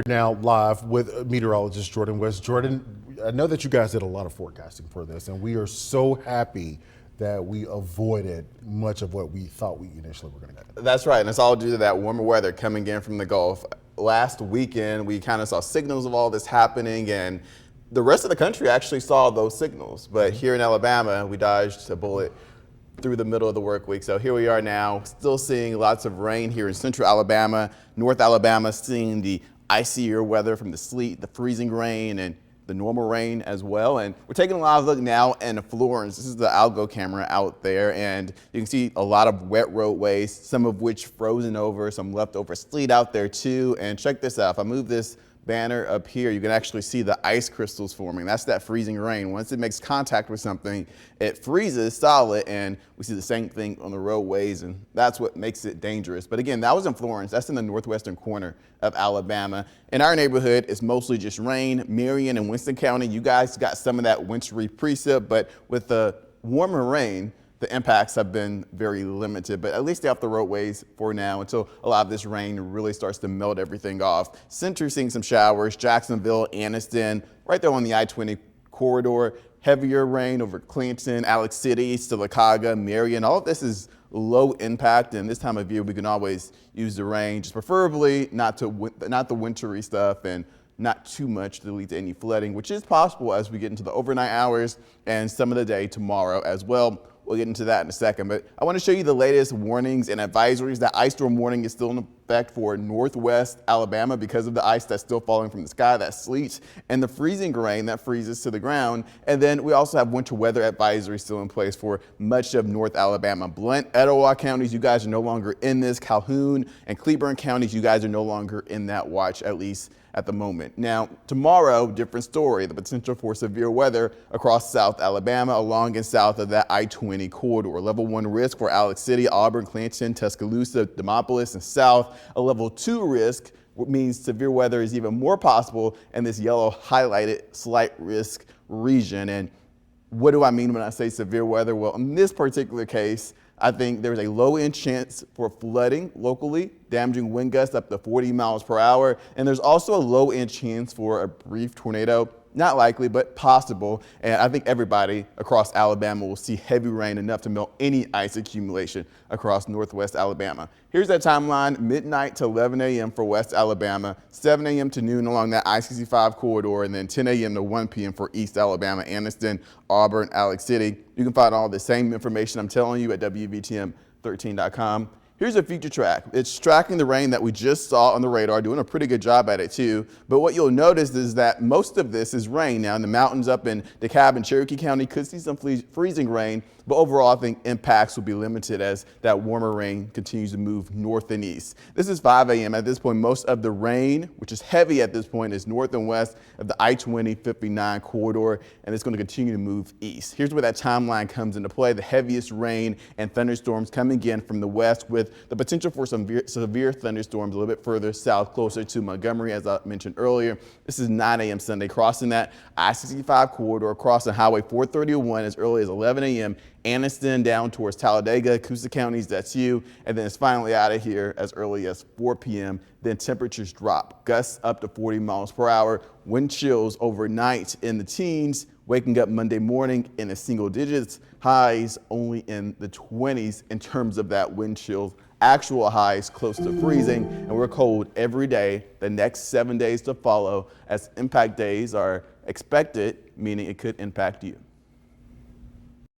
Now live with meteorologist Jordan West. Jordan, I know that you guys did a lot of forecasting for this, and we are so happy that we avoided much of what we thought we initially were going to get. That's right, and it's all due to that warmer weather coming in from the Gulf. Last weekend, we kind of saw signals of all this happening, and the rest of the country actually saw those signals. But here in Alabama, we dodged a bullet through the middle of the work week. So here we are now, still seeing lots of rain here in central Alabama, North Alabama, seeing the icier weather from the sleet, the freezing rain, and the normal rain as well. And we're taking a live look now in Florence. This is the Algo camera out there, and you can see a lot of wet roadways, some of which frozen over, some leftover sleet out there too. And check this out, if I move this banner up here, you can actually see the ice crystals forming. That's that freezing rain. Once it makes contact with something, it freezes solid, and we see the same thing on the roadways, and that's what makes it dangerous. But again, that was in Florence. That's in the northwestern corner of Alabama. In our neighborhood, it's mostly just rain. Marion and Winston County, you guys got some of that wintry precip, but with the warmer rain, the impacts have been very limited, but at least stay off the roadways for now until a lot of this rain really starts to melt everything off. Center seeing some showers, Jacksonville, Anniston, right there on the I-20 corridor. Heavier rain over Clinton, Alex City, Sylacauga, Marion. All of this is low impact, and this time of year we can always use the rain, just preferably not the wintry stuff and not too much to lead to any flooding, which is possible as we get into the overnight hours and some of the day tomorrow as well. We'll get into that in a second, but I want to show you the latest warnings and advisories. That ice storm warning is still in effect for northwest Alabama because of the ice that's still falling from the sky, that sleet, and the freezing rain that freezes to the ground. And then we also have winter weather advisory still in place for much of North Alabama. Blount, Etowah counties, you guys are no longer in this. Calhoun and Cleburne counties, you guys are no longer in that watch, at least at the moment. Now, tomorrow, different story, the potential for severe weather across South Alabama along and south of that I-20 corridor. Level 1 risk for Alex City, Auburn, Clanton, Tuscaloosa, Demopolis, and south. A level 2 risk means severe weather is even more possible in this yellow highlighted slight risk region. And what do I mean when I say severe weather? Well, in this particular case, I think there's a low end chance for flooding locally, damaging wind gusts up to 40 miles per hour. And there's also a low end chance for a brief tornado. Not likely, but possible. And I think everybody across Alabama will see heavy rain enough to melt any ice accumulation across northwest Alabama. Here's that timeline: midnight to 11 a.m. for West Alabama, 7 a.m. to noon along that I-65 corridor, and then 10 a.m. to 1 p.m. for East Alabama, Anniston, Auburn, Alex City. You can find all the same information I'm telling you at WVTM13.com. Here's a future track. It's tracking the rain that we just saw on the radar, doing a pretty good job at it too. But what you'll notice is that most of this is rain. Now in the mountains up in DeKalb and Cherokee County could see some freezing rain, but overall I think impacts will be limited as that warmer rain continues to move north and east. This is 5 a.m. At this point, most of the rain, which is heavy at this point, is north and west of the I-20-59 corridor, and it's going to continue to move east. Here's where that timeline comes into play. The heaviest rain and thunderstorms coming in from the west, with the potential for some severe thunderstorms a little bit further south, closer to Montgomery, as I mentioned earlier. This is 9 a.m. Sunday, crossing that I-65 corridor, crossing Highway 431 as early as 11 a.m. Anniston down towards Talladega, Coosa counties, that's you. And then it's finally out of here as early as 4 p.m. Then temperatures drop, gusts up to 40 miles per hour, wind chills overnight in the teens, waking up Monday morning in the single digits, highs only in the 20s in terms of that wind chill. Actual highs close to freezing, and we're cold every day the next 7 days to follow, as impact days are expected, meaning it could impact you.